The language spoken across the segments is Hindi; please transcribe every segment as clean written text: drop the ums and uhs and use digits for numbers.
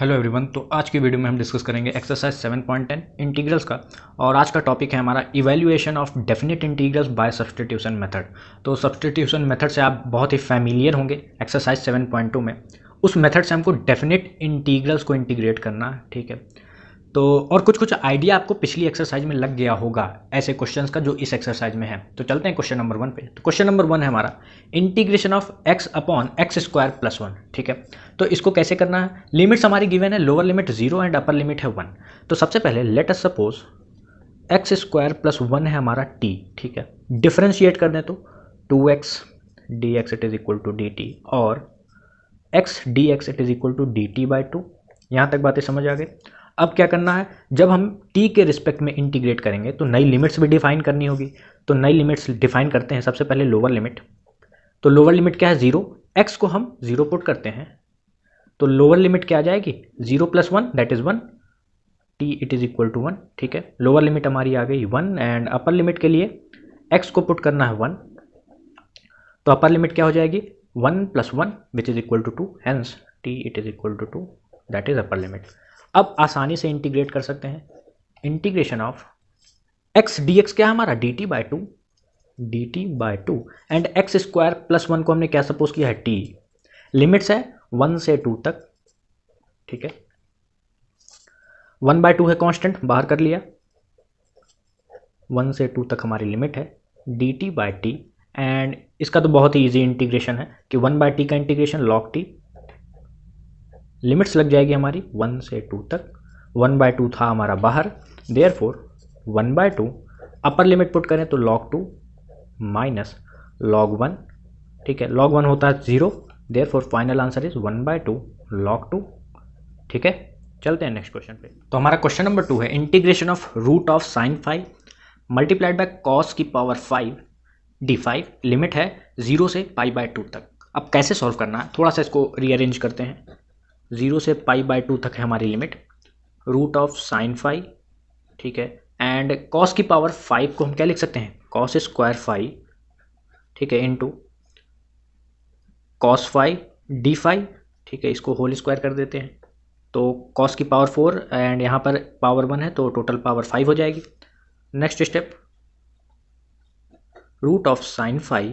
Hello everyone. तो आज की वीडियो में हम डिस्कस करेंगे एक्सरसाइज 7.10 इंटीग्रल्स का। और आज का टॉपिक है हमारा evaluation of definite integrals by substitution method. तो सब्स्टिट्यूशन मेथड से आप बहुत ही फैमिलियर होंगे एक्सरसाइज 7.2 में। उस मेथड से हमको डेफिनेट इंटीग्रल्स को इंटीग्रेट करना है, ठीक है। तो और कुछ कुछ आइडिया आपको पिछली एक्सरसाइज में लग गया होगा ऐसे क्वेश्चंस का जो इस एक्सरसाइज में है। तो चलते हैं क्वेश्चन नंबर 1 पे। तो क्वेश्चन नंबर 1 है हमारा integration of x upon x square plus 1, ठीक है। तो इसको कैसे करना है, लिमिट्स हमारी गिवन है, lower limit 0 and upper limit है 1। तो सबसे पहले let us suppose x square plus 1 है हमारा t, ठीक है। डिफ्रेंशिएट कर दें तो 2x dx it is equal to dt और x dx it is equal to dt by 2। यहाँ तक बातें समझ आ गई। अब क्या करना है, जब हम t के रिस्पेक्ट में इंटीग्रेट करेंगे तो नई लिमिट्स भी डिफाइन करनी होगी। तो नई लिमिट्स डिफाइन करते हैं। सबसे पहले लोअर लिमिट, तो लोअर लिमिट क्या है 0, x को हम 0 पुट करते हैं तो लोअर लिमिट क्या आ जाएगी 0 plus 1 that is 1, t it is equal to 1, ठीक है। लोअर लिमिट हमारी आ गई 1 एंड अपर लिमिट के लिए x को पुट करना है 1, तो अपर लिमिट क्या हो जाएगी 1 plus 1 which is equal to 2, hence t it is equal to 2 that is upper limit. अब आसानी से इंटीग्रेट कर सकते हैं। इंटीग्रेशन ऑफ x dx क्या है हमारा dt by two and x square plus 1 को हमने क्या सपोज किया है t। लिमिट्स है 1 से 2 तक, ठीक है। 1 बाई टू है कांस्टेंट, बाहर कर लिया। 1 से 2 तक हमारी लिमिट है dt बाई टी एंड इसका तो बहुत ही ईजी इंटीग्रेशन है कि 1 बाई टी का इंटीग्रेशन log t। लिमिट्स लग जाएगी हमारी 1 से 2 तक, 1 बाई टू था हमारा बाहर, therefore 1 by two upper limit put करें तो log 2 माइनस log 1, ठीक है। log 1 होता है 0, therefore final answer is 1 by two log 2, ठीक है। चलते हैं नेक्स्ट क्वेश्चन पे। तो हमारा क्वेश्चन नंबर 2 है integration of root of sine 5 multiplied by cos की पावर 5 d5, लिमिट है 0 से पाई बाय 2 तक। अब कैसे सॉल्व करना है, थोड़ा सा इसको रीअरेंज करते हैं। 0 से पाई बाय 2 तक है हमारी लिमिट, रूट ऑफ साइन 5, ठीक है। एंड कॉस की पावर 5 को हम क्या लिख सकते हैं कॉस स्क्वायर 5, ठीक है, इनटू कॉस 5 d5, ठीक है। इसको होल स्क्वायर कर देते हैं तो कॉस की पावर 4 एंड यहाँ पर पावर 1 है तो टोटल पावर 5 हो जाएगी। Next step, root of sine 5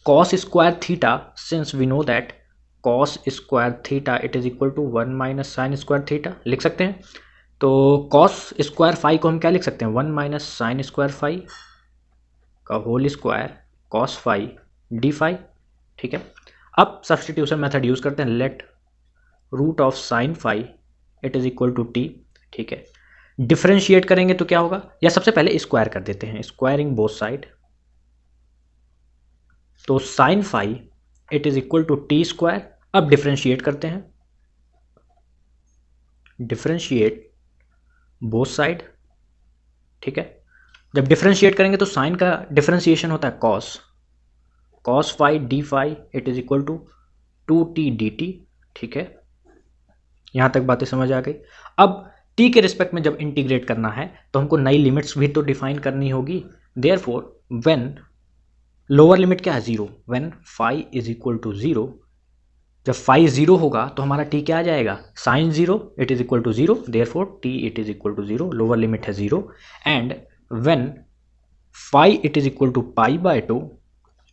cos square theta, since we know that cos square theta it is equal to 1 minus sine square theta, लिख सकते हैं। तो कॉस स्क्वायर 5 को हम क्या लिख सकते हैं 1 माइनस साइन स्क्वायर 5 का होल स्क्वायर कॉस 5 d5, ठीक है। अब सब्स्टिट्यूशन मेथड यूज करते हैं। Let root of sine 5 it is equal to t, ठीक है। डिफ्रेंशिएट करेंगे तो क्या होगा, या सबसे पहले स्क्वायर कर देते हैं, स्क्वायरिंग बोथ साइड। तो sine 5 it is equal to t square. अब डिफ्रेंशिएट करते हैं, डिफ्रेंशिएट बोथ साइड, ठीक है। जब डिफ्रेंशिएट करेंगे तो साइन का डिफ्रेंशिएशन होता है cos 5 d5 it is equal to 2t dt, ठीक है। यहां तक बातें समझ आ गई। अब t के रिस्पेक्ट में जब इंटीग्रेट करना है तो हमको नई लिमिट्स भी तो डिफाइन करनी होगी। देयरफॉर व्हेन लोअर लिमिट क्या है 0, when phi is equal to 0, जब फाई 0 होगा तो हमारा t क्या आ जाएगा sine 0 it is equal to 0, therefore t it is equal to 0, lower limit है 0 and when phi it is equal to pi by 2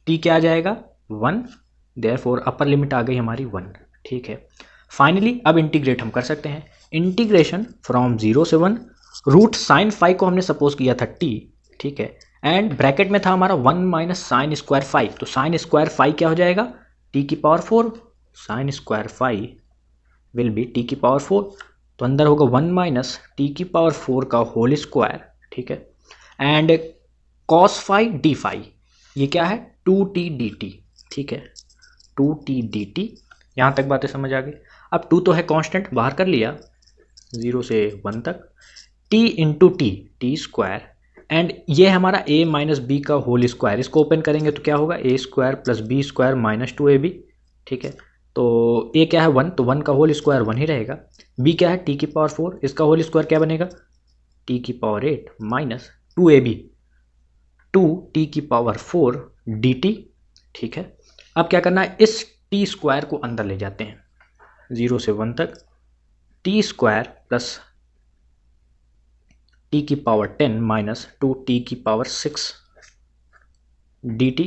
t क्या आ जाएगा 1, देयरफॉर अपर लिमिट आ गई हमारी 1, ठीक है। फाइनली अब इंटीग्रेट हम कर सकते हैं। इंटीग्रेशन फ्रॉम 0 से 1, रूट साइन 5 को हमने सपोज किया था t, ठीक है। एंड ब्रैकेट में था हमारा 1 माइनस साइन स्क्वायर 5, तो साइन स्क्वायर 5 क्या हो जाएगा t की power 4, sine square 5 will be t की पावर 4, तो अंदर होगा 1 माइनस t की पावर 4 का होल स्क्वायर, ठीक है। एंड कॉस 5 d5 ये क्या है 2t dt, ठीक है, 2t dt। यहाँ तक बातें समझ आ गई। अब 2 तो है कांस्टेंट, बाहर कर लिया 0 से 1 तक, t into t square and ये हमारा a माइनस बी का होल स्क्वायर, इसको ओपन करेंगे तो क्या होगा a square plus b square minus 2ab, ठीक है। तो a क्या है 1, तो 1 का होल स्क्वायर 1 ही रहेगा। b क्या है t की पावर 4, इसका होल स्क्वायर क्या बनेगा t की पावर 8 माइनस 2ab 2t की पावर 4 dt, ठीक है। अब क्या करना है, इस टी स्क्वायर को अंदर ले जाते हैं 0 से 1 तक, टी स्क्वायर प्लस टी की पावर 10 माइनस 2t की पावर 6 dt।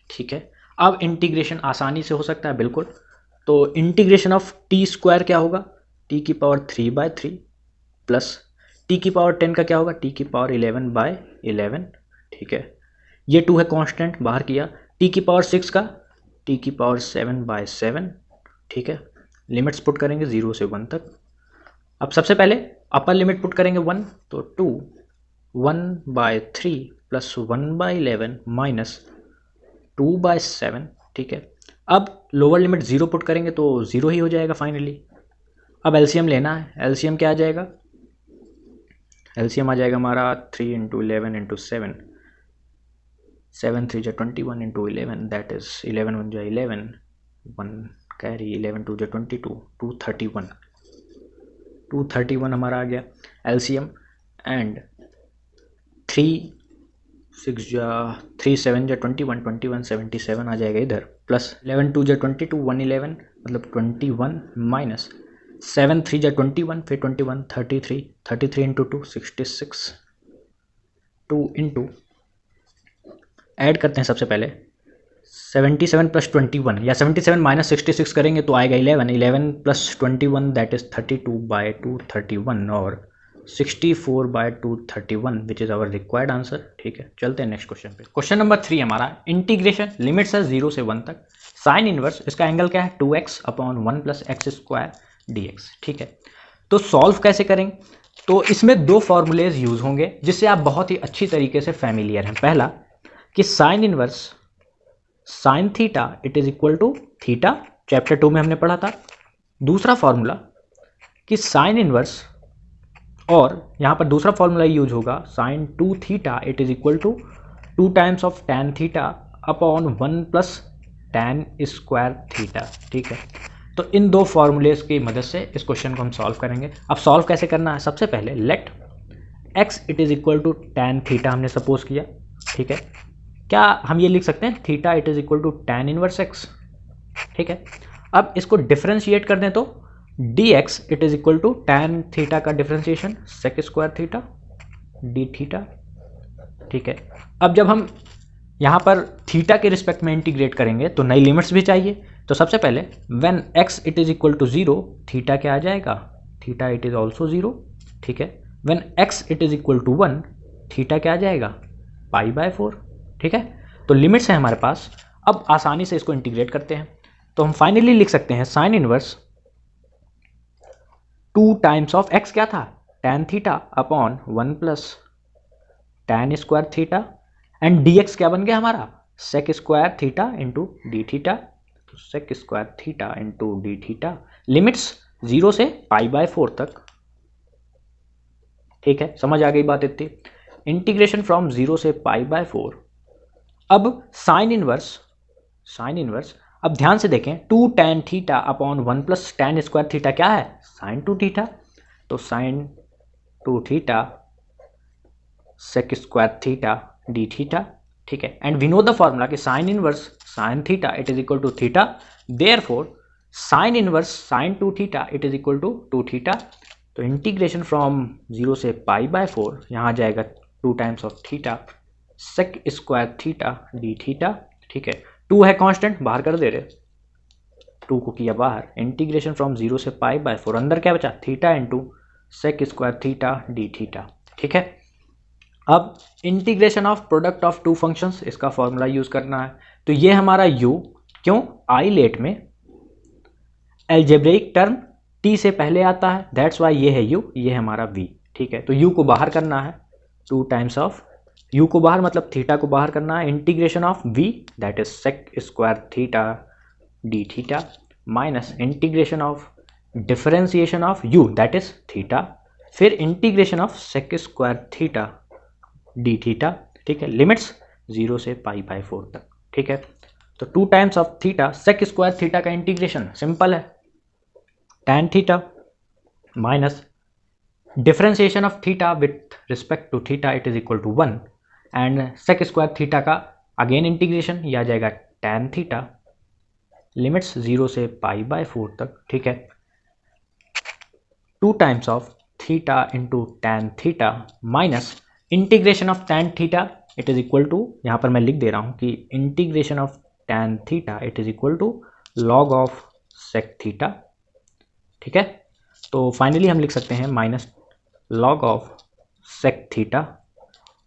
ठीक है, अब इंटीग्रेशन आसानी से हो सकता है बिल्कुल। तो इंटीग्रेशन ऑफ टी स्क्वायर क्या होगा, टी की पावर 3/3 प्लस टी की पावर 10 का क्या होगा, टी की पावर 11/11। ठीक है, ये 2 है कांस्टेंट, बाहर किया। टी की पावर 6 का टी की पावर 7/7। ठीक है, लिमिट्स पुट करेंगे 0 से 1 तक। अब सबसे पहले अपर लिमिट पुट करेंगे 1, तो 2 1/3 प्लस 1/11 माइनस 2/7। ठीक है, अब लोअर लिमिट 0 पुट करेंगे तो 0 ही हो जाएगा फाइनली। अब एलसीएम लेना है, एलसीएम क्या आ जाएगा, एलसीएम आ जाएगा हमारा 3 × 11 × 7, 7 3 जा 21 × 11 दैट इज 11 1 जा 11, 1 कैरी, 11 2 जा 22, 231 हमारा आ गया एलसीएम। एंड 3 6 जा 3 7 जा 21, 21 77 आ जाएगा इधर, प्लस 11 2 जा 22, 111 मतलब 21 माइनस 7 3 जा 21, फिर 21 33, 33 × 2 66, 2 इंटू ऐड करते हैं सबसे पहले 77 प्लस 21 या 77 माइनस 66 करेंगे तो आएगा 11, 11 प्लस 21 दैट इज 32/231 और 64/231 which is our required answer. ठीक है, चलते हैं नेक्स्ट क्वेश्चन पे। क्वेश्चन नंबर 3 हमारा इंटीग्रेशन, लिमिट्स है 0 से 1 तक, साइन इनवर्स, इसका एंगल क्या है 2x/1 + x² dx। ठीक है, तो सॉल्व कैसे करेंगे, तो इसमें 2 फॉर्मूलेज यूज होंगे जिससे आप बहुत ही अच्छी तरीके से फैमिलियर हैं। पहला कि sine inverse sine theta it is equal to theta, chapter 2 में हमने पढ़ा था। दूसरा फॉर्मूला कि साइन इनवर्स, और यहां पर दूसरा फॉर्मूला यूज होगा sine 2 theta it is equal to 2 times of tan theta upon 1 + tan square theta. ठीक है, तो इन 2 फॉर्मूलेज की मदद से इस क्वेश्चन को हम सॉल्व करेंगे। अब सॉल्व कैसे करना है, सबसे पहले let x it is equal to tan theta हमने सपोज किया। ठीक है, क्या हम ये लिख सकते हैं theta it is equal to tan inverse x। ठीक है, अब इसको डिफरेंशिएट कर दें तो dx it is equal to tan theta का differentiation sec square theta d theta. ठीक है, अब जब हम यहाँ पर थीटा के रिस्पेक्ट में इंटीग्रेट करेंगे तो नई लिमिट्स भी चाहिए। तो सबसे पहले when x it is equal to 0 theta क्या आ जाएगा, थीटा इट इज ऑल्सो 0। ठीक है, when x it is equal to 1 theta क्या आ जाएगा π/4। ठीक है, तो लिमिट्स हैं हमारे पास। अब आसानी से इसको इंटीग्रेट करते हैं तो हम फाइनली लिख सकते हैं sine inverse 2 times of x क्या था tan theta upon 1 + tan square theta, and dx क्या बन गया हमारा sec square theta into D theta, तो sec square theta into D theta, limits 0 से π/4 तक। ठीक है, समझ आ गई बात इतनी, इंटीग्रेशन फ्रॉम 0 से π/4। अब साइन इनवर्स अब ध्यान से देखें 2 tan theta upon 1 + tan square theta क्या है sin 2 थीटा, तो sin 2 theta sec square theta d theta. ठीक है, and we know the formula कि sine inverse sine theta it is equal to theta, therefore sine inverse sine 2 theta it is equal to 2 theta. तो इंटीग्रेशन फ्रॉम 0 से π/4 यहाँ आ जाएगा 2 times of theta sec square theta d theta. ठीक है, 2 है कांस्टेंट, बाहर कर दे रहे, 2 को किया बाहर, इंटीग्रेशन फ्रॉम 0 से π/4, अंदर क्या बचा theta into sec square theta d theta. ठीक है, अब integration of product of 2 functions, इसका फॉर्मूला यूज करना है। तो ये हमारा u, क्यों आई लेट में एल्जेब्रिक टर्म t से पहले आता है, दैट्स वाई ये है u, ये है हमारा v। ठीक है, तो u को बाहर करना है, 2 टाइम्स ऑफ u को बाहर मतलब थीटा को बाहर करना है, integration of v that is sec square theta d theta minus integration of differentiation of u that is theta, फिर integration of sec square theta d theta. ठीक है, लिमिट्स 0 से π/4 तक। ठीक है, तो 2 times of theta sec square theta का इंटीग्रेशन सिंपल है tan theta minus differentiation of theta with respect to theta it is equal to 1 and sec square theta का अगेन इंटीग्रेशन, यह आ जाएगा tan थीटा, लिमिट्स 0 से π/4 तक। ठीक है, 2 times of theta into tan theta minus integration of tan theta it is equal to, यहाँ पर मैं लिख दे रहा हूँ कि integration of tan theta it is equal to log of sec theta. ठीक है, तो फाइनली हम लिख सकते हैं minus log of sec theta.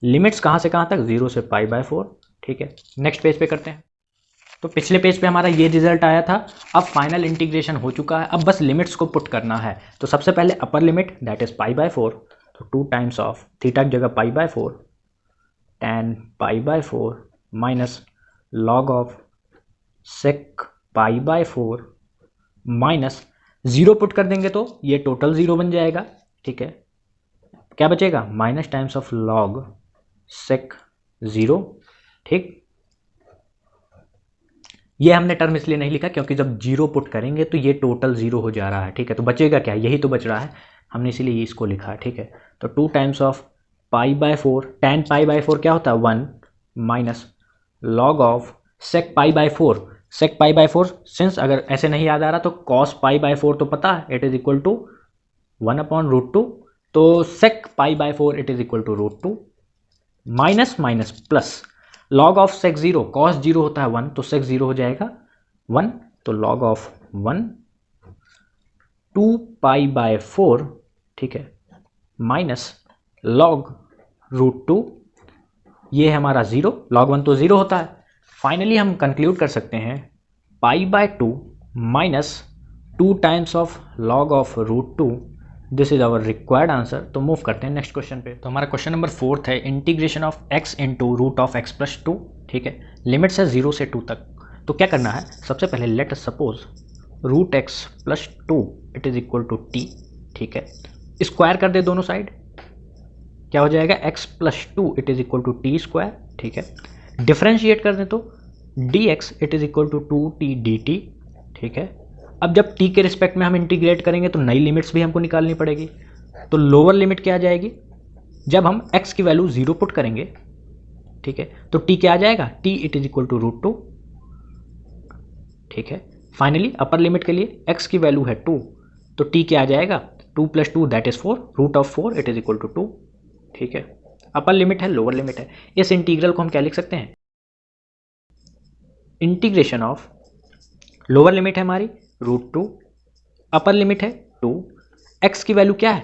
Limits कहाँ से कहाँ तक, 0 से π/4। ठीक है, नेक्स्ट पेज पे करते हैं। तो पिछले पेज पे हमारा ये रिजल्ट आया था, अब फाइनल इंटीग्रेशन हो चुका है, अब बस लिमिट्स को पुट करना है। तो सबसे पहले अपर लिमिट दैट इज π/4, तो 2 टाइम्स ऑफ थीटा की जगह π/4 tan π/4 minus log of sec π/4 minus 0 put कर देंगे तो ये टोटल 0 बन जाएगा। ठीक है, क्या बचेगा, minus times of log sec 0। ठीक, ये हमने टर्म इसलिए नहीं लिखा क्योंकि जब 0 पुट करेंगे तो ये टोटल 0 हो जा रहा है। ठीक है, तो बचेगा क्या, यही तो बच रहा है, हमने इसीलिए इसको लिखा है। ठीक है, तो 2 टाइम्स ऑफ π/4 tan π/4 क्या होता है 1 minus log of sec π/4। Sec π/4 since अगर ऐसे नहीं याद आ रहा तो कॉस π/4 तो पता है इट इज इक्वल टू 1/√2, तो sec π/4 it is equal to √2 minus minus plus log of sec 0, cos 0 होता है 1 तो सेक 0 हो जाएगा 1, तो लॉग ऑफ 1 2 π/4। ठीक है, माइनस लॉग √2, ये है हमारा 0, लॉग 1 तो 0 होता है। फाइनली हम कंक्लूड कर सकते हैं π/2 minus 2 times of log of √2, this is our required answer. तो मूव करते हैं नेक्स्ट क्वेश्चन पे। तो हमारा क्वेश्चन नंबर 4 है integration of x into root of x plus 2। ठीक है, लिमिट्स है 0 से 2 तक। तो क्या करना है, सबसे पहले let us suppose root x plus 2 it is equal to t. ठीक है, स्क्वायर कर दे दोनों साइड, क्या हो जाएगा x plus 2 it is equal to t square. ठीक है, डिफ्रेंशिएट कर दें तो dx it is equal to 2t dt। ठीक है, अब जब t के रिस्पेक्ट में हम इंटीग्रेट करेंगे तो नई लिमिट्स भी हमको निकालनी पड़ेगी। तो लोअर लिमिट क्या आ जाएगी, जब हम x की वैल्यू 0 पुट करेंगे, ठीक है, तो t क्या आ जाएगा, t it is equal to √2। ठीक है, फाइनली अपर लिमिट के लिए x की वैल्यू है 2, तो t क्या आ जाएगा, 2 + 2 that is 4, root of 4 it is equal to 2। ठीक है, अपर लिमिट है लोअर लिमिट है। इस इंटीग्रल को हम क्या लिख सकते हैं, इंटीग्रेशन ऑफ लोअर लिमिट है हमारी √2, अपर लिमिट है 2, x की वैल्यू क्या है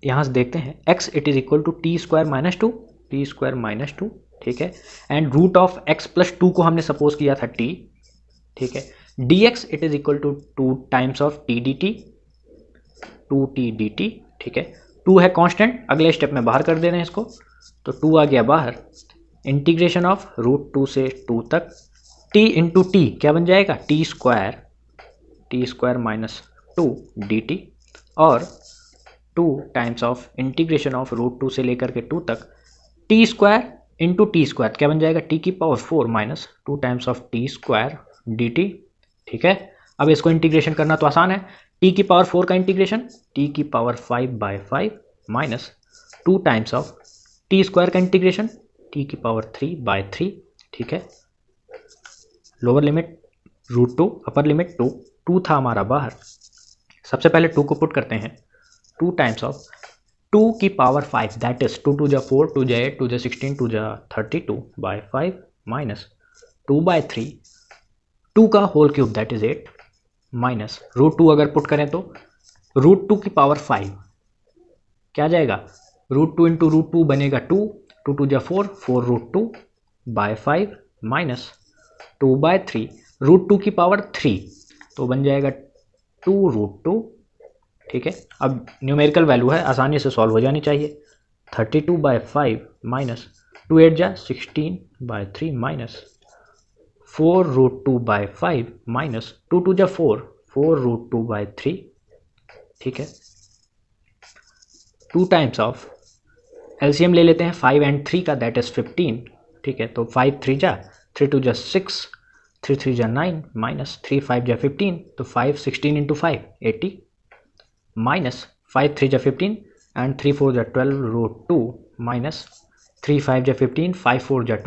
यहाँ से देखते हैं, x it is equal to t square minus 2, t square minus 2। ठीक है, and root of x plus 2 को हमने सपोज किया था t। ठीक है, dx it is equal to 2 times of t dt, 2t dt। ठीक है, 2 है कांस्टेंट, अगले स्टेप में बाहर कर दे रहे हैं इसको, तो 2 आ गया बाहर। इंटीग्रेशन ऑफ √2 से 2 तक, t इंटू टी क्या बन जाएगा, टी स्क्वायर माइनस 2 dt, और 2 टाइम्स ऑफ इंटीग्रेशन ऑफ √2 से लेकर के 2 तक T square into t square क्या बन जाएगा, t की power 4 minus 2 times of T square dt। ठीक है, अब इसको इंटीग्रेशन करना तो आसान है, t की पावर 4 का इंटीग्रेशन t की power 5/5 minus 2 times of T square का इंटीग्रेशन t की पावर 3/3। ठीक है, लोअर लिमिट √2, अपर लिमिट 2, 2 था हमारा बाहर, सबसे पहले 2 को पुट करते हैं, 2 टाइम्स ऑफ 2 की पावर 5 दैट इज 2 × 4, 2 × 8, 2 × 16, 2 × 32/5 माइनस 2/3, 2 का whole cube that is 8 minus √2 अगर पुट करें तो √2 की पावर 5 क्या जाएगा, √2 इंटू √2 बनेगा 2, 2 × 4, 4√2/5 माइनस 2/3, √2 की पावर 3 तो बन जाएगा 2√2। ठीक है, अब न्यूमेरिकल वैल्यू है, आसानी से सॉल्व हो जानी चाहिए, 32/5 माइनस 2 8 जा 16/3 माइनस 4√2/5 माइनस 2 2 जा 4, 4√2/3। ठीक है, 2 टाइम्स ऑफ एलसीएम ले लेते हैं 5 एंड 3 का दैट इज 15। ठीक है, तो 5 3 जा 3 2 जा 6, 3 3 जा 9 माइनस 3 5 जा 15, तो 5 16 इंटू 5 80 माइनस 5 3 जा 15 एंड 3 4 जा 12√2 माइनस 3 5 जा 15, 5 4 जा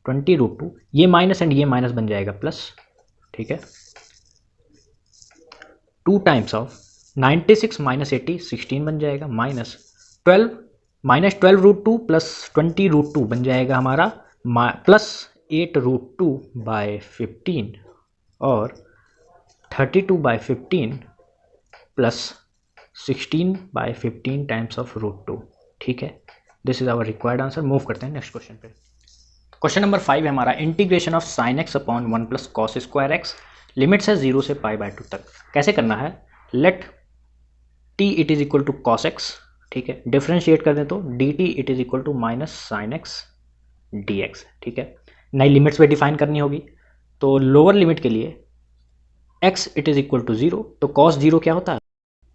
20√2, ये माइनस एंड ये माइनस बन जाएगा प्लस। ठीक है, 2 टाइम्स ऑफ 96 माइनस 80 16 बन जाएगा, -12 प्लस 20 √2 बन जाएगा हमारा प्लस 8 √2/15 और 32/15 प्लस 16/15 टाइम्स ऑफ √2। ठीक है, this is our required answer. Move करते हैं नेक्स्ट क्वेश्चन पे। क्वेश्चन नंबर 5 है हमारा, integration of sine x upon 1 plus cos square x, limits है 0 से π/2 तक। कैसे करना है, let t it is equal to cos x, ठीक है, डिफ्रेंशिएट कर दें तो dt it is equal to minus sine x dx। ठीक है, नई लिमिट्स पे डिफाइन करनी होगी। तो लोअर लिमिट के लिए x it is equal to 0, तो कॉस 0 क्या होता है,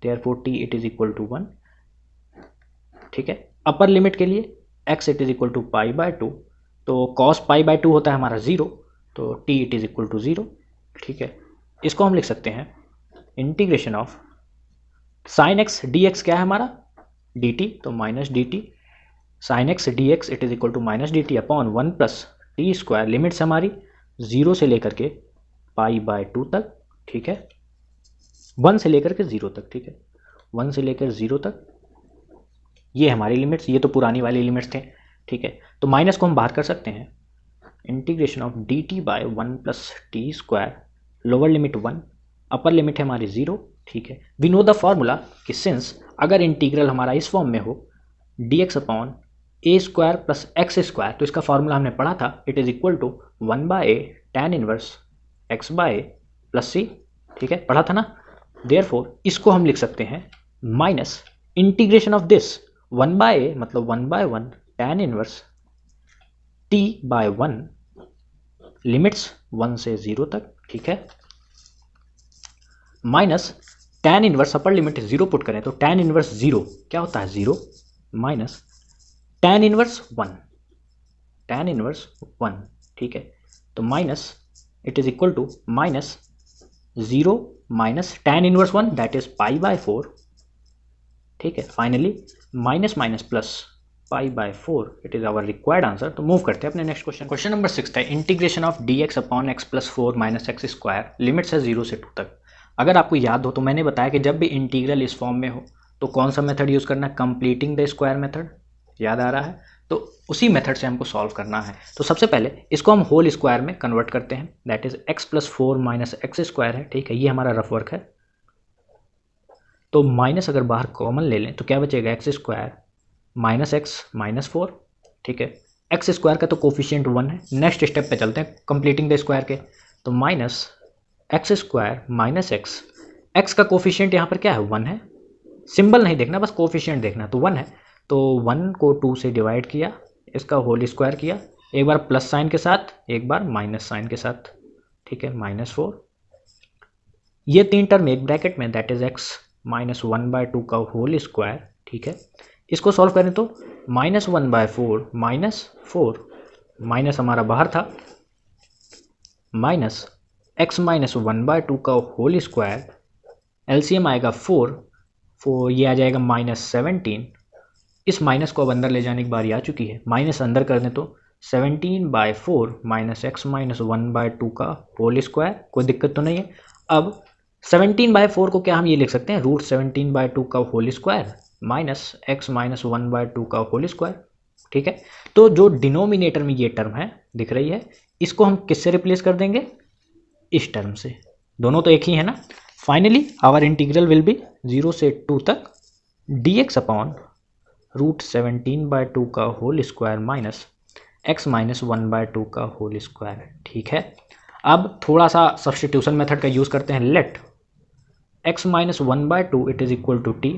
therefore t it is equal to 1। ठीक है, अपर लिमिट के लिए x it is equal to π/2, तो कॉस π/2 होता है हमारा 0, तो t it is equal to 0। ठीक है, इसको हम लिख सकते हैं integration of sine x dx क्या है हमारा dt, तो minus dt sine x dx it is equal to minus dt upon 1 plus t square, limits हमारी 0 से लेकर के π/2 तक। ठीक है, 1 से लेकर के 0 तक। ठीक है, 1 से लेकर 0 तक ये हमारी लिमिट्स, ये तो पुरानी वाली लिमिट्स थे। ठीक है, तो माइनस को हम बाहर कर सकते हैं, integration of dt/1 plus t square, lower limit 1, upper limit है हमारी 0। ठीक है, वी नो द फॉर्मूला कि सिंस अगर इंटीग्रल हमारा इस फॉर्म में हो dx अपॉन a square plus x square, तो इसका फॉर्मूला हमने पढ़ा था, it is equal to 1/a tan inverse x/a plus c। ठीक है, पढ़ा था ना। देयरफॉर इसको हम लिख सकते हैं minus integration of this 1/a मतलब 1/1 tan इनवर्स t/1, लिमिट्स 1 से 0 तक। ठीक है, minus tan inverse upper limit 0 put करें तो tan इनवर्स 0 क्या होता है 0, minus tan inverse 1, tan inverse 1। ठीक है, तो minus it is equal to minus 0 minus tan inverse 1 that is π/4। ठीक है, finally minus minus plus π/4 it is our required answer. तो मूव करते हैं अपने नेक्स्ट क्वेश्चन। क्वेश्चन नंबर 6 है, integration of dx upon x plus 4 minus x square, limits है 0 से 2 तक। अगर आपको याद हो तो मैंने बताया कि जब भी इंटीग्रल इस फॉर्म में हो तो कौन सा मेथड यूज़ करना है, कंप्लीटिंग द स्क्वायर मेथड। याद आ रहा है, तो उसी मेथड से हमको सॉल्व करना है। तो सबसे पहले इसको हम होल स्क्वायर में कन्वर्ट करते हैं, that is x plus 4 minus x square है। ठीक है, ये हमारा रफ वर्क है। तो माइनस अगर बाहर कॉमन ले लें तो क्या बचेगा, x square minus x minus 4। ठीक है, एक्स स्क्वायर का तो कोफिशिएंट 1 है। नेक्स्ट स्टेप पे चलते हैं कंप्लीटिंग द स्क्वायर के, तो minus x square minus x, x का कोफिशिएंट यहाँ पर क्या है 1 है, सिंबल नहीं देखना बस कोफिशिएंट देखना, तो 1 है। तो 1 को 2 से डिवाइड किया, इसका होल स्क्वायर किया, एक बार प्लस साइन के साथ एक बार माइनस साइन के साथ। ठीक है, -4, ये 3 टर्म एक ब्रैकेट में, दैट इज x माइनस 1/2 का होल स्क्वायर। ठीक है, इसको सॉल्व करें तो -1/4 -4, माइनस हमारा बाहर था, माइनस x माइनस 1/2 का होल स्क्वायर, एलसीएम आएगा 4, ये आ जाएगा -17। इस माइनस को अब अंदर ले जाने की बारी आ चुकी है, माइनस अंदर कर दें तो 17/4 माइनस एक्स माइनस 1/2 का होल स्क्वायर, कोई दिक्कत तो नहीं है। अब 17/4 को क्या हम ये लिख सकते हैं, √17/2 का whole square minus x minus 1/2 का होल स्क्वायर। ठीक है, तो जो डिनोमिनेटर में ये टर्म है दिख रही है, इसको हम किससे रिप्लेस कर देंगे, इस टर्म से, दोनों तो एक ही है ना। Finally our integral will be 0 से 2 तक dx अपॉन √17/2 का whole square minus x minus 1/2 का होल स्क्वायर। ठीक है, अब थोड़ा सा सब्स्टिट्यूशन मेथड का यूज़ करते हैं, let x minus 1/2 it is equal to t,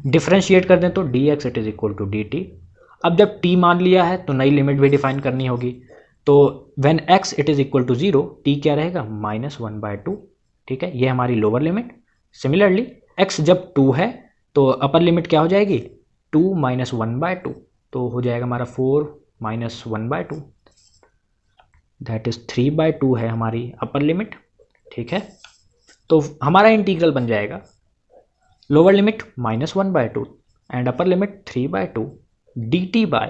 differentiate कर दें तो dx it is equal to dt। अब जब t मान लिया है तो नई लिमिट भी डिफाइन करनी होगी, तो when x it is equal to 0 t क्या रहेगा -1/2। ठीक है, ये हमारी लोअर लिमिट। सिमिलरली x जब 2 है तो अपर लिमिट क्या हो जाएगी, 2 माइनस 1/2, तो हो जाएगा हमारा 4 माइनस 1/2, दैट इज 3/2 है हमारी अपर लिमिट। ठीक है, तो हमारा इंटीग्रल बन जाएगा lower limit -1/2 and upper limit 3/2 dt by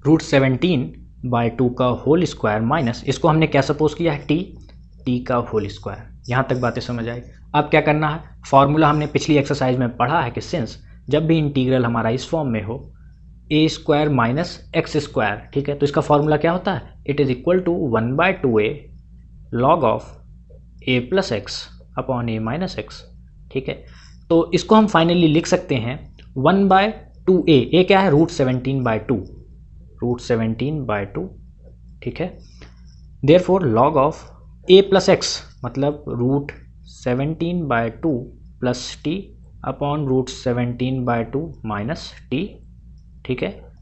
√17/2 का होल स्क्वायर माइनस, इसको हमने क्या सपोज किया है, t का होल स्क्वायर। यहाँ तक बातें समझ आई। अब क्या करना है, फॉर्मूला हमने पिछली एक्सरसाइज में पढ़ा है कि सिंस जब भी इंटीग्रल हमारा इस फॉर्म में हो a square minus x square, ठीक है, तो इसका फॉर्मूला क्या होता है, it is equal to 1/2a log of a plus x upon a minus x, ठीक है। तो इसको हम फाइनली लिख सकते हैं 1/2a, a क्या है, √17/2, √17/2, ठीक है। Therefore log of a plus x मतलब √17/2 plus T upon √17/2 minus T, ठीक है।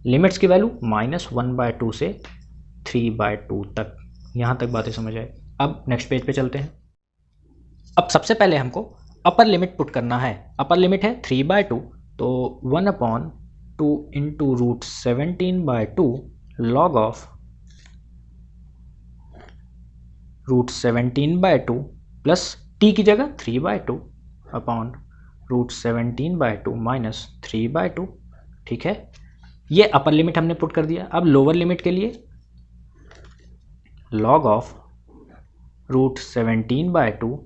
लिमिट्स की वैल्यू -1/2 से 3/2 तक। यहाँ तक बातें समझ आए। अब नेक्स्ट पेज पे चलते हैं। अब सबसे पहले हमको अपर लिमिट पुट करना है। अपर लिमिट है 3/2, तो 1/2 into √17/2 log of √17/2 plus T की जगह 3/2 अपॉन √17/2 माइनस 3/2, ठीक है। ये अपर लिमिट हमने पुट कर दिया। अब लोअर लिमिट के लिए लॉग ऑफ √17/2,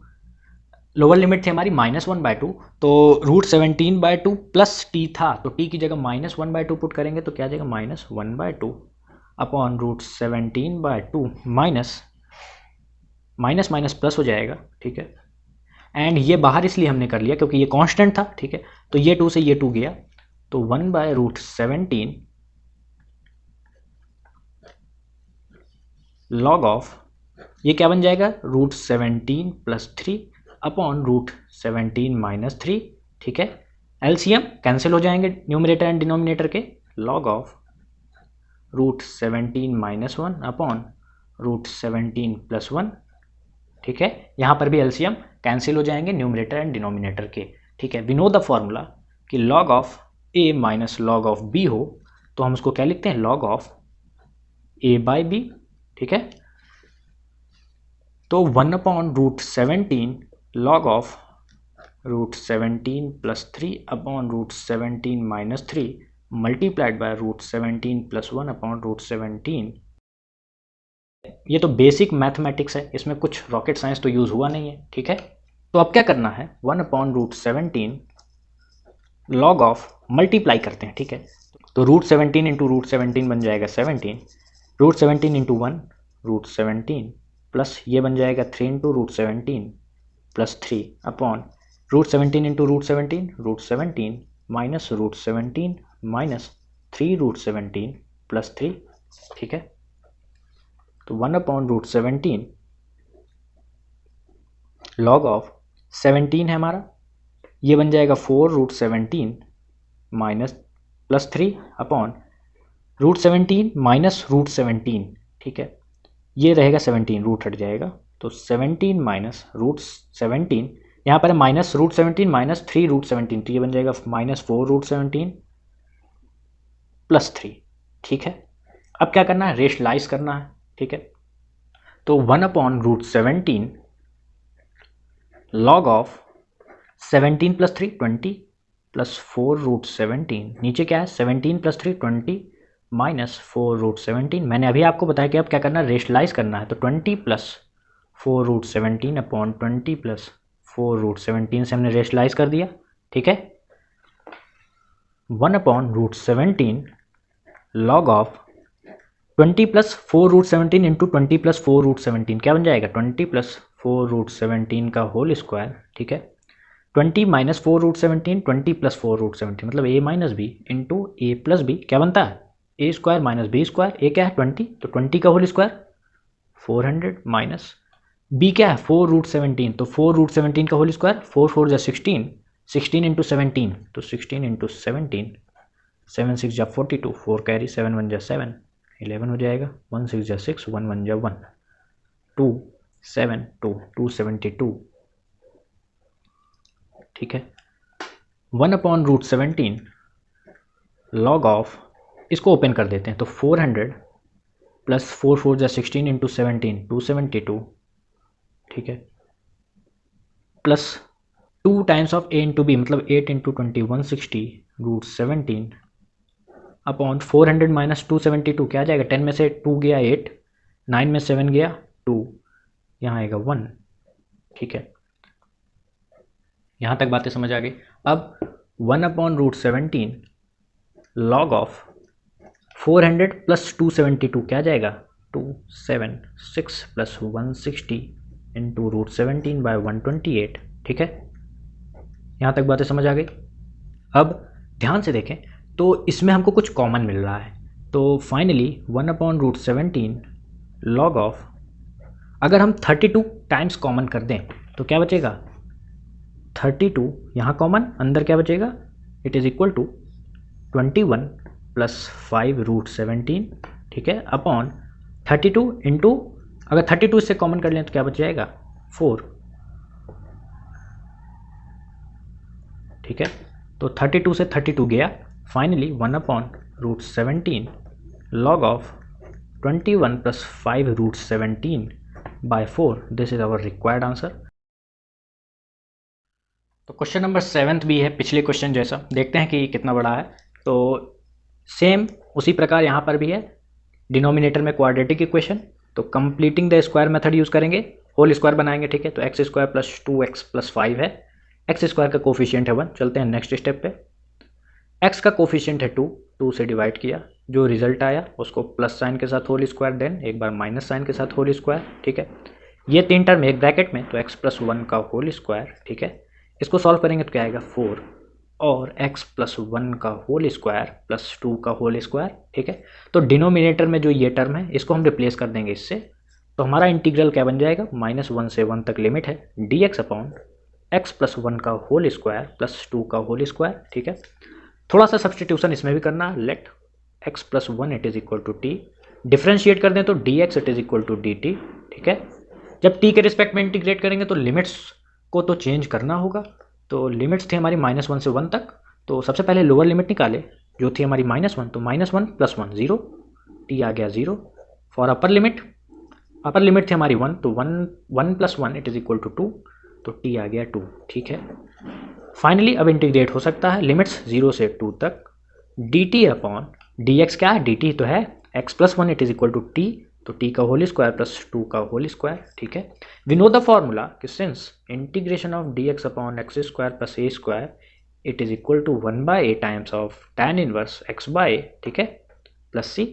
लोअर लिमिट थी हमारी -1/2, तो √17/2 प्लस टी था, तो टी की जगह -1/2 पुट करेंगे तो क्या आ जाएगा, -1/2 अपॉन √17/2 माइनस माइनस प्लस हो जाएगा, ठीक है। एंड ये बाहर इसलिए हमने कर लिया क्योंकि ये कांस्टेंट था, ठीक है, तो ये 2 से ये 2 गया, तो 1/√17 लॉग ऑफ, ये क्या बन जाएगा, √17 प्लस 3 अपॉन √17 माइनस 3, ठीक है। एलसीएम कैंसिल हो जाएंगे न्यूमरेटर एंड डिनोमिनेटर के, log of √17 minus 1 upon √17 plus 1, ठीक है। यहाँ पर भी एलसीएम कैंसिल हो जाएंगे न्यूमरेटर एंड डिनोमिनेटर के, ठीक है। वी नो द फॉर्मूला कि log of a minus log of b हो तो हम उसको क्या लिखते हैं, log of a by b, ठीक है। तो 1/√17 log of √17 plus 3 upon √17 minus 3 multiplied by √17 plus 1 upon √17। ये तो बेसिक मैथमेटिक्स है, इसमें कुछ रॉकेट साइंस तो यूज़ हुआ नहीं है, ठीक है। तो अब क्या करना है, 1/√17 लॉग ऑफ मल्टीप्लाई करते हैं, ठीक है। तो √17 इंटू √17 बन जाएगा 17, √17 इंटू 1 √17 प्लस ये बन जाएगा 3 into √17 plus 3 upon √17 into √17 minus √17 minus 3 √17 plus 3, ठीक है। तो 1/√17 लॉग ऑफ 17 है हमारा, ये बन जाएगा 4 √17 माइनस प्लस 3 अपॉन √17 माइनस √17, ठीक है। ये रहेगा 17, रूट हट जाएगा, तो 17 माइनस √17, यहाँ पर है माइनस √17 माइनस 3 √17, तो ये बन जाएगा -4 √17 प्लस 3, ठीक है। अब क्या करना है, रेशनलाइज करना है, ठीक है। तो 1/√17 लॉग ऑफ 17 प्लस 3 20 प्लस 4 √17, नीचे क्या है 17 प्लस 3 20 माइनस 4 √17। मैंने अभी आपको बताया कि अब क्या करना है, रेशनलाइज करना है, तो 20 प्लस 4 √17 अपॉन 20 प्लस 4 √17 से हमने रेशनलाइज कर दिया, ठीक है। 1/√17 log of 20 plus 4 √17 into 20 plus 4 √17 क्या बन जाएगा, 20 प्लस 4 √17 का होल स्क्वायर, ठीक है। 20 माइनस 4 √17 20 प्लस 4 √17 मतलब a minus b into a plus b, क्या बनता है, a square minus b square, a क्या है 20, तो 20 का होल स्क्वायर 400 माइनस बी क्या है 4 √17, तो 4 √17 का होल स्क्वायर 4 4 जा 16, 16 इंटू 17, तो 16 इंटू 17, 7 6 जा 42, 4 कैरी 7 1 जा 7, 11 हो जाएगा, 1 6 जा 6, 1 1 जा 1, 2 7 2 272, ठीक है। 1/√17 लॉग ऑफ, इसको ओपन कर देते हैं, तो 400 प्लस 4 4 जा 16 इंटू 17 272, ठीक है, plus 2 times of a into b मतलब 8 इंटू 20 160 √17 अपॉन 400 माइनस 272 क्या आ जाएगा, 10 में से 2 गया 8, 9 में 7 गया 2, यहाँ आएगा 1, ठीक है, यहाँ तक बातें समझ आ गई। अब 1/√17 log ऑफ 400 प्लस 272 क्या जाएगा, 276 प्लस 160 इंटू √17/128। ठीक है, यहाँ तक बातें समझ आ गई। अब ध्यान से देखें तो इसमें हमको कुछ कॉमन मिल रहा है, तो फाइनली 1/√17 log ऑफ, अगर हम 32 टाइम्स कॉमन कर दें तो क्या बचेगा, 32 यहाँ कॉमन, अंदर क्या बचेगा, it is equal to 21 plus 5√17, ठीक है, अपॉन 32 इंटू, अगर 32 इससे कॉमन कर लें तो क्या बच जाएगा, 4। ठीक है, तो 32 से 32 गया, finally 1/√17 log of 21 plus 5√17/4, this is our required answer. तो क्वेश्चन नंबर 7 भी है पिछले क्वेश्चन जैसा, देखते हैं कि कितना बड़ा है। तो सेम उसी प्रकार यहाँ पर भी है, डिनोमिनेटर में क्वाड्रेटिक इक्वेशन, तो completing the square method use करेंगे, होल स्क्वायर बनाएंगे। ठीक है, तो x square plus 2x plus 5 है, x स्क्वायर का कोफिशिएंट है 1। चलते हैं नेक्स्ट स्टेप पे, x का कोफिशिएंट है 2 से डिवाइड किया, जो रिजल्ट आया उसको प्लस साइन के साथ होल स्क्वायर, देन एक बार माइनस साइन के साथ होल स्क्वायर। ठीक है, ये 3 टर्म एक ब्रैकेट में, तो x प्लस 1 का होल स्क्वायर। ठीक है, इसको सॉल्व करेंगे तो क्या आएगा, 4 और x प्लस 1 का होल स्क्वायर प्लस 2 का होल स्क्वायर। ठीक है, तो डिनोमिनेटर में जो ये टर्म है इसको हम रिप्लेस कर देंगे इससे, तो हमारा इंटीग्रल क्या बन जाएगा, -1 से 1 तक लिमिट है dx अपॉन x प्लस 1 का होल स्क्वायर प्लस 2 का होल स्क्वायर। ठीक है, थोड़ा सा सब्सटीट्यूशन इसमें भी करना, let x plus 1 it is equal to t, differentiate कर दें तो dx it is equal to dt। ठीक है, जब t के रिस्पेक्ट में इंटीग्रेट करेंगे तो लिमिट्स को तो चेंज करना होगा, तो लिमिट्स थी हमारी -1 से 1 तक, तो सबसे पहले लोअर लिमिट निकाले जो थी हमारी -1, तो -1 प्लस 1 0, टी आ गया 0। फॉर अपर लिमिट थी हमारी 1, तो 1 plus 1 it is equal to 2, तो टी आ गया 2। ठीक है, फाइनली अब इंटीग्रेट हो सकता है लिमिट्स 0 से 2 तक, dt अपॉन dx क्या है, dt तो है x plus 1 it is equal to t, तो t का होल स्क्वायर प्लस 2 का होल स्क्वायर। ठीक है, वी नो द फॉर्मूला कि since integration of dx upon x square plus a square it is equal to 1/a times of tan inverse x by, ठीक है, प्लस c।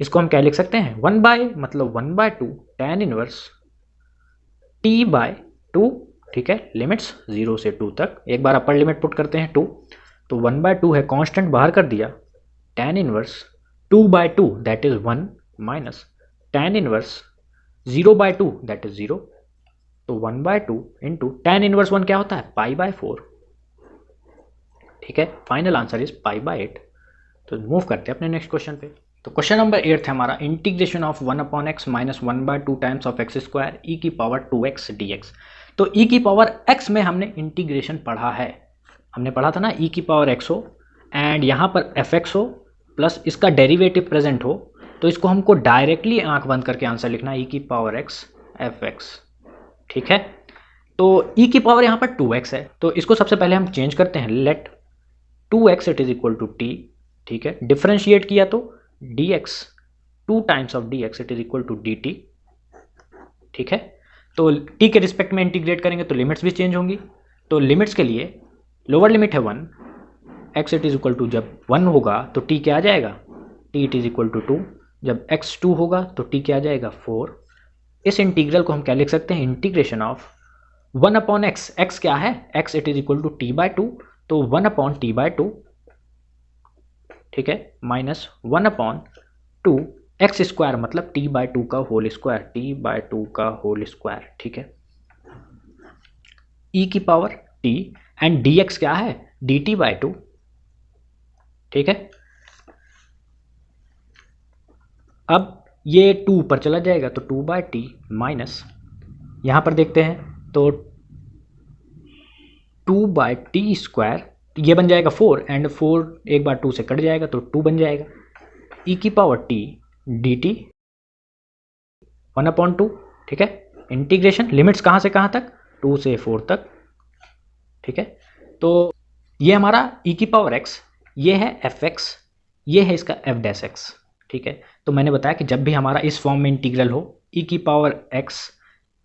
इसको हम क्या लिख सकते हैं, 1/, मतलब 1/2 tan इनवर्स t/2। ठीक है, लिमिट्स 0 से 2 तक, एक बार अपर लिमिट पुट करते हैं 2, तो 1/2 है, कांस्टेंट बाहर कर दिया, tan inverse 2/2 that is 1 minus tan inverse 0/2 that is 0, तो 1/2 इंटू tan इनवर्स 1 क्या होता है, π/4। ठीक है, फाइनल आंसर इज π/8। तो मूव करते हैं अपने नेक्स्ट क्वेश्चन पे। तो क्वेश्चन नंबर 8 है हमारा, integration of 1/x minus 1/2 times of x square e की पावर 2x dx। तो e की पावर x में हमने इंटीग्रेशन पढ़ा है, हमने पढ़ा था ना, e की पावर x हो एंड यहाँ पर fx हो प्लस इसका डेरिवेटिव प्रेजेंट हो, तो इसको हमको डायरेक्टली आंख बंद करके आंसर लिखना है, e की पावर x fx। ठीक है, तो e की पावर यहाँ पर 2x है, तो इसको सबसे पहले हम चेंज करते हैं, let 2x it is equal to t। ठीक है, डिफ्रेंशिएट किया तो dx 2 times of dx it is equal to dt। ठीक है, तो t के रिस्पेक्ट में इंटीग्रेट करेंगे तो लिमिट्स भी चेंज होंगी, तो लिमिट्स के लिए लोअर लिमिट है 1, x it is equal to जब 1 होगा तो t क्या आ जाएगा, t it is equal to 2, जब x 2 होगा तो t क्या आ जाएगा 4। इस इंटीग्रल को हम क्या लिख सकते हैं, इंटीग्रेशन ऑफ 1/x, x क्या है, x it is equal to t/2, तो 1/t/2, ठीक है, माइनस 1/2 एक्स स्क्वायर मतलब t/2 का होल स्क्वायर, t/2 का होल स्क्वायर। ठीक है, e की पावर t एंड dx क्या है, dt/2। ठीक है, अब ये 2 ऊपर चला जाएगा तो 2/t माइनस, यहाँ पर देखते हैं तो 2/t स्क्वायर, ये बन जाएगा 4 एंड 4 एक बार 2 से कट जाएगा तो 2 बन जाएगा, e की पावर t dt 1/2। ठीक है, इंटीग्रेशन लिमिट्स कहाँ से कहाँ तक, 2 से 4 तक। ठीक है, तो ये हमारा e की पावर x, ये है fx, ये है इसका f'(x). ठीक है, तो मैंने बताया कि जब भी हमारा इस फॉर्म में इंटीग्रल हो, e की power x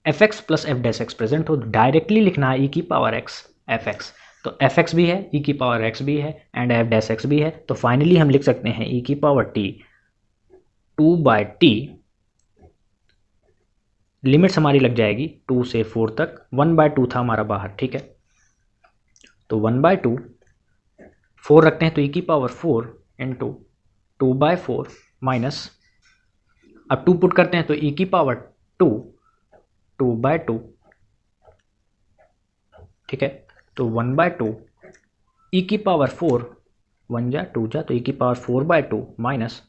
F x plus F dash x present हो, डायरेक्टली लिखना है ई की पावर एक्स एफ एक्स। तो एफ एक्स भी है, ई की पावर एक्स भी है एंड एफ डैश एक्स भी है, तो फाइनली हम लिख सकते हैं ई की पावर टी 2/t, लिमिट्स हमारी लग जाएगी 2 से 4 तक, 1/2 था हमारा बाहर, ठीक है। तो 1/2, 4 रखते हैं तो ई की पावर 4 इंटू 2/4 माइनस, अब 2 पुट करते हैं तो ई की पावर 2 2/2, ठीक है। तो 1/2 ई की पावर 4, 1 जा 2 जा, तो ई की पावर 4/2 माइनस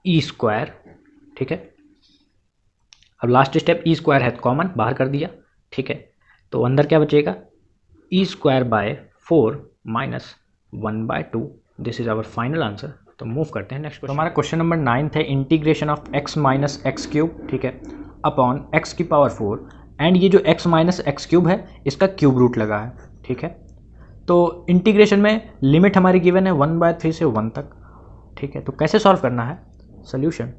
ई स्क्वायर, ठीक है। अब लास्ट स्टेप ई स्क्वायर है तो कॉमन बाहर कर दिया, ठीक है। तो अंदर क्या बचेगा, e square by 4 minus 1/2, this is our final answer. तो मूव करते हैं नेक्स्ट क्वेश्चन। तो हमारा क्वेश्चन नंबर 9 है integration of x minus x cube, ठीक है, अपॉन x की पावर 4, एंड ये जो x माइनस एक्स क्यूब है इसका क्यूब रूट लगा है, ठीक है। तो इंटीग्रेशन में लिमिट हमारी गिवन है 1/3 से 1 तक, ठीक है। तो कैसे सॉल्व करना है, सोल्यूशन,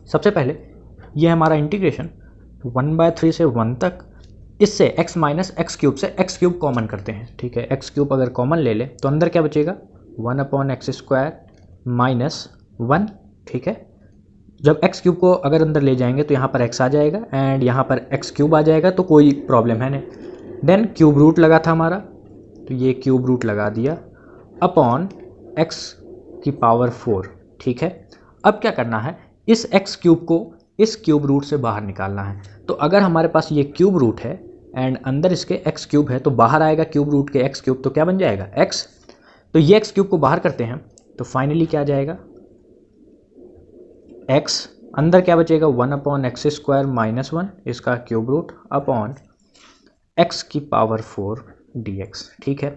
सबसे पहले ये हमारा इंटीग्रेशन 1/3 से 1 तक, इससे x माइनस एक्स क्यूब से एक्स क्यूब कॉमन करते हैं, ठीक है। एक्स क्यूब अगर कॉमन ले ले तो अंदर क्या बचेगा, 1/x² माइनस 1, ठीक है। जब एक्स क्यूब को अगर अंदर ले जाएंगे तो यहाँ पर x आ जाएगा एंड यहाँ पर एक्स क्यूब आ जाएगा, तो कोई प्रॉब्लम है नहीं। देन क्यूब रूट लगा था हमारा, तो ये क्यूब रूट लगा दिया अपॉन x की पावर 4, ठीक है। अब क्या करना है, इस एक्स क्यूब को इस क्यूब रूट से बाहर निकालना है। तो अगर हमारे पास ये क्यूब रूट है एंड अंदर इसके एक्स क्यूब है, तो बाहर आएगा क्यूब रूट के एक्स क्यूब, तो क्या बन जाएगा x। तो ये एक्स क्यूब को बाहर करते हैं तो फाइनली क्या आ जाएगा, x, अंदर क्या बचेगा 1/x² माइनस 1, इसका क्यूब रूट अपॉन x की पावर 4 dx, ठीक है।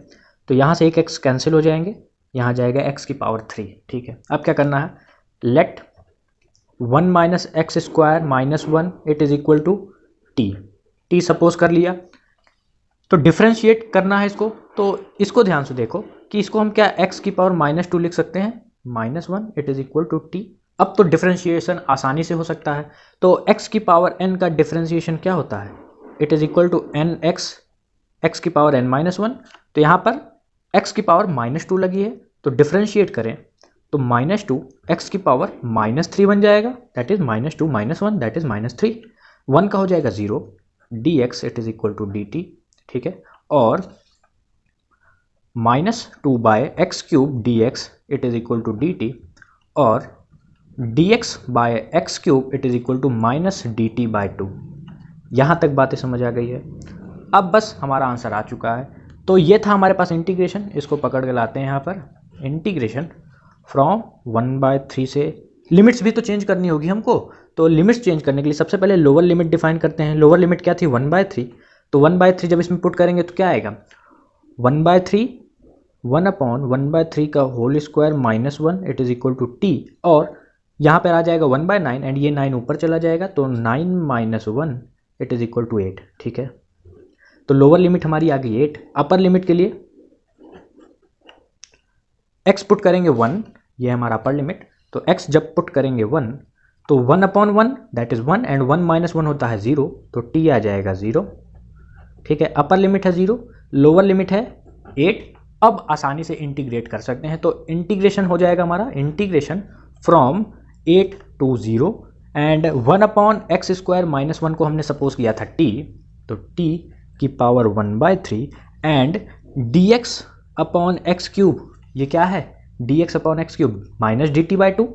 तो यहाँ से एक x कैंसिल हो जाएंगे, यहाँ जाएगा x की पावर 3, ठीक है। अब क्या करना है, let 1 - x² - 1 it is equal to t suppose कर लिया। तो डिफ्रेंशिएट करना है इसको, तो इसको ध्यान से देखो कि इसको हम क्या x की पावर -2 लिख सकते हैं, -1 it is equal to t। अब तो डिफ्रेंशिएशन आसानी से हो सकता है, तो x की पावर n का डिफ्रेंशिएशन क्या होता है, it is equal to x की पावर n-1। तो यहाँ पर x की पावर -2 लगी है, तो डिफ्रेंशिएट करें तो -2 x की पावर -3 बन जाएगा, दैट इज -2 - 1 दैट इज -3, 1 का हो जाएगा 0, dx it is equal to dt, ठीक है। और -2/x³ dx it is equal to dt, और dx/x³ it is equal to -dt/2। यहाँ तक बातें समझ आ गई है। अब बस हमारा आंसर आ चुका है। तो ये था हमारे पास इंटीग्रेशन, इसको पकड़ के लाते हैं यहाँ पर, इंटीग्रेशन फ्रॉम 1/3 से, लिमिट्स भी तो चेंज करनी होगी हमको, तो लिमिट्स चेंज करने के लिए सबसे पहले लोअर लिमिट डिफाइन करते हैं। लोअर लिमिट क्या थी, 1/3, तो 1/3 जब इसमें पुट करेंगे तो क्या आएगा, 1/3 1/1/3 का whole square -1 it is equal to t, और यहाँ पर आ जाएगा 1/9 एंड ये 9 ऊपर चला जाएगा, तो 9 - 1 इट इज इक्वल टू 8, ठीक है। तो लोअर लिमिट हमारी आ गई 8। अपर लिमिट के लिए x पुट करेंगे 1, ये है हमारा अपर लिमिट, तो x जब पुट करेंगे 1 तो 1/1 दैट इज 1 एंड 1 - 1 होता है 0, तो t आ जाएगा 0, ठीक है। अपर लिमिट है 0, लोअर लिमिट है 8। अब आसानी से इंटीग्रेट कर सकते हैं, तो इंटीग्रेशन हो जाएगा हमारा, integration from 8 to 0 and 1/x² - 1 को हमने सपोज किया था t, तो t की पावर 1/3 एंड dx/x³, ये क्या है, dx/x³ -dt/2,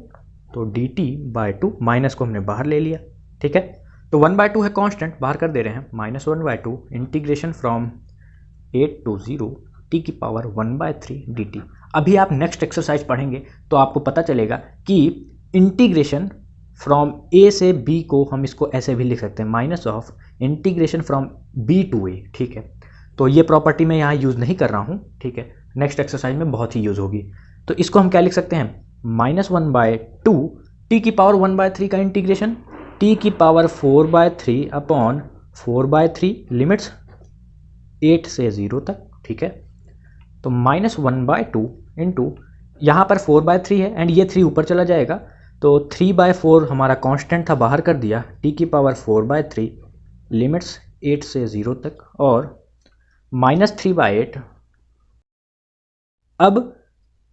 तो dt/2 माइनस को हमने बाहर ले लिया, ठीक है। तो 1/2 है कांस्टेंट, बाहर कर दे रहे हैं, -1/2 इंटीग्रेशन फ्रॉम 8 to 0 t की पावर 1/3 dt। अभी आप नेक्स्ट एक्सरसाइज पढ़ेंगे तो आपको पता चलेगा कि इंटीग्रेशन फ्रॉम a से b को हम इसको ऐसे भी लिख सकते हैं, minus of integration from b to a, ठीक है। तो ये प्रॉपर्टी मैं यहाँ यूज़ नहीं कर रहा हूँ, ठीक है, नेक्स्ट एक्सरसाइज में बहुत ही यूज़ होगी। तो इसको हम क्या लिख सकते हैं, -1/2 t की पावर 1/3 का इंटीग्रेशन t की पावर 4/3 अपॉन 4/3 लिमिट्स 8 से 0 तक, ठीक है। तो -1/2 इंटू यहाँ पर 4/3 है एंड ये 3 ऊपर चला जाएगा, तो 3/4 हमारा कांस्टेंट था, बाहर कर दिया, t की पावर 4/3 लिमिट्स 8 से 0 तक, और -3/8। अब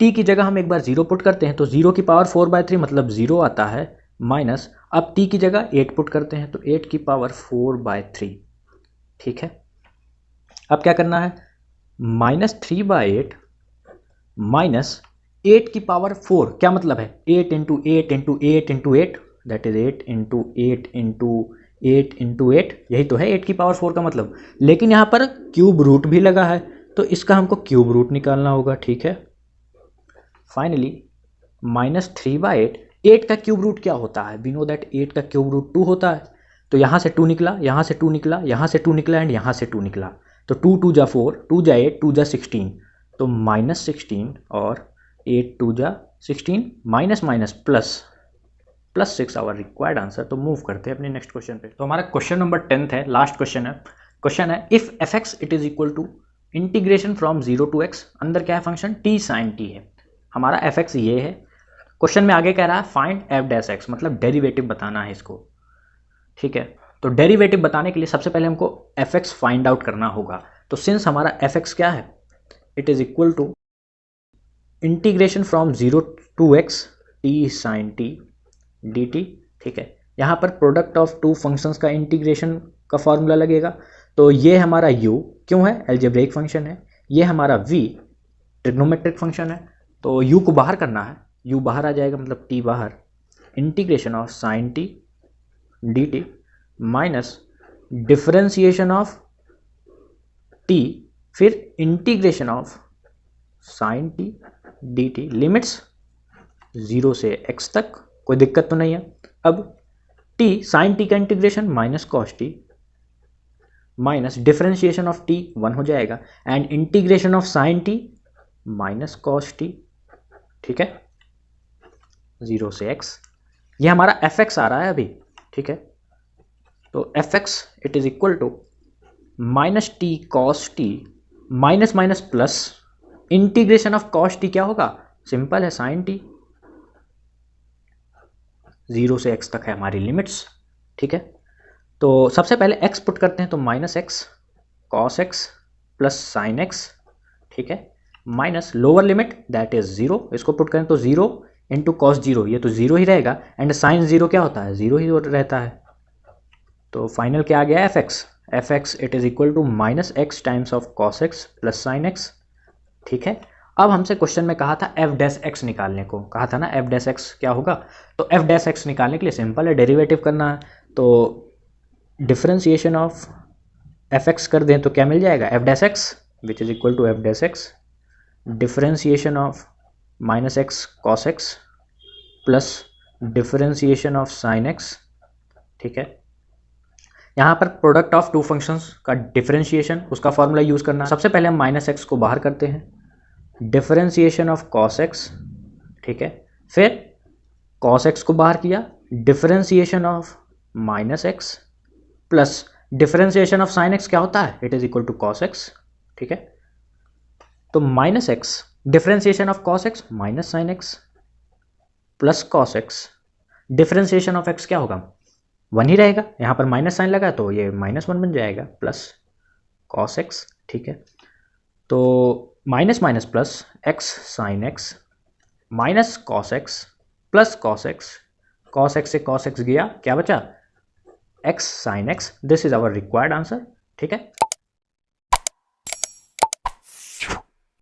t की जगह हम एक बार 0 पुट करते हैं तो 0 की पावर 4/3 मतलब 0 आता है, माइनस अब t की जगह 8 पुट करते हैं तो 8 की पावर 4/3। ठीक है, अब क्या करना है, -3/8 माइनस 8 की पावर 4, क्या मतलब है 8 into 8 into 8 into 8, that is 8 into 8 into 8 into 8, यही तो है 8 की पावर 4 का मतलब। लेकिन यहाँ पर क्यूब रूट भी लगा है तो इसका हमको क्यूब रूट निकालना होगा। ठीक है, फाइनली -3/8, 8 का क्यूब रूट क्या होता है, वी नो दैट 8 का क्यूब रूट 2 होता है। तो यहाँ से 2 निकला, यहाँ से 2 निकला, यहाँ से 2 निकला एंड यहाँ से 2 निकला, तो 2 2 जा 4, 2 जा 8, 2 जा 16, तो -16 और 8 2 जा 16, minus minus plus +6 our required answer. तो मूव करते हैं अपने नेक्स्ट क्वेश्चन पे। तो हमारा क्वेश्चन नंबर 10 है, लास्ट क्वेश्चन है। क्वेश्चन है if f(x) it is equal to integration from 0 to x, अंदर क्या है फंक्शन t sin t है, हमारा f(x) ये है। क्वेश्चन में आगे कह रहा है फाइंड f'(x), मतलब डेरिवेटिव बताना है इसको। ठीक है, तो डेरिवेटिव बताने के लिए सबसे पहले हमको f(x) फाइंड आउट करना होगा। तो सिंस हमारा f(x) क्या है, it is equal to integration from 0 to x t sin t dt। ठीक है, यहाँ पर प्रोडक्ट ऑफ टू फंक्शंस का इंटीग्रेशन का फॉर्मूला लगेगा। तो ये हमारा u क्यों है, एल्जेब्रिक फंक्शन है, ये हमारा v ट्रिग्नोमेट्रिक फंक्शन है। तो u को बाहर करना है, u बाहर आ जाएगा मतलब t बाहर, integration of sign t dt minus differentiation of t, फिर integration of sign t dt, limits 0 से x तक, कोई दिक्कत तो नहीं है। अब t साइन t का integration minus cos t minus differentiation of t 1 हो जाएगा and integration of sign t minus cos t। ठीक है, 0 से x, ये हमारा f(x) आ रहा है अभी। ठीक है, तो f(x) it is equal to -t cos t minus minus plus integration of cos t, क्या होगा, सिंपल है साइन t, 0 से x तक है हमारी लिमिट्स। ठीक है, तो सबसे पहले x पुट करते हैं तो -x cos x plus sine x। ठीक है, minus lower limit that is 0, इसको पुट करें तो 0 इंटू कॉस 0, ये तो 0 ही रहेगा एंड साइन 0 क्या होता है, 0 ही रहता है। तो फाइनल क्या आ गया f(x) it is equal to -x times of cos x plus sine x। ठीक है, अब हमसे क्वेश्चन में कहा था f'(x) निकालने को, कहा था ना f'(x) क्या होगा, तो f'(x) निकालने के लिए सिंपल है, डेरिवेटिव करना है। तो डिफरेंशिएशन ऑफ f(x) कर दें तो क्या मिल जाएगा, f'(x) which is equal to f'(x) differentiation of -x cos x plus differentiation of sine x। ठीक है, यहाँ पर प्रोडक्ट ऑफ टू फंक्शंस का डिफरेंशिएशन, उसका फॉर्मूला यूज करना। सबसे पहले हम -x को बाहर करते हैं, डिफरेंशिएशन ऑफ cos x। ठीक है, फिर cos x को बाहर किया, differentiation of -x plus differentiation of sine x क्या होता है, it is equal to cos x। ठीक है, तो -x differentiation of cos x minus sine x plus cos x, differentiation of x क्या होगा, 1 ही रहेगा, यहाँ पर माइनस साइन लगा तो ये -1 बन जाएगा प्लस cos x। ठीक है, तो minus minus plus x sine x minus cos x plus cos x से cos x गया, क्या बचा x sine x। This is our required answer. ठीक है।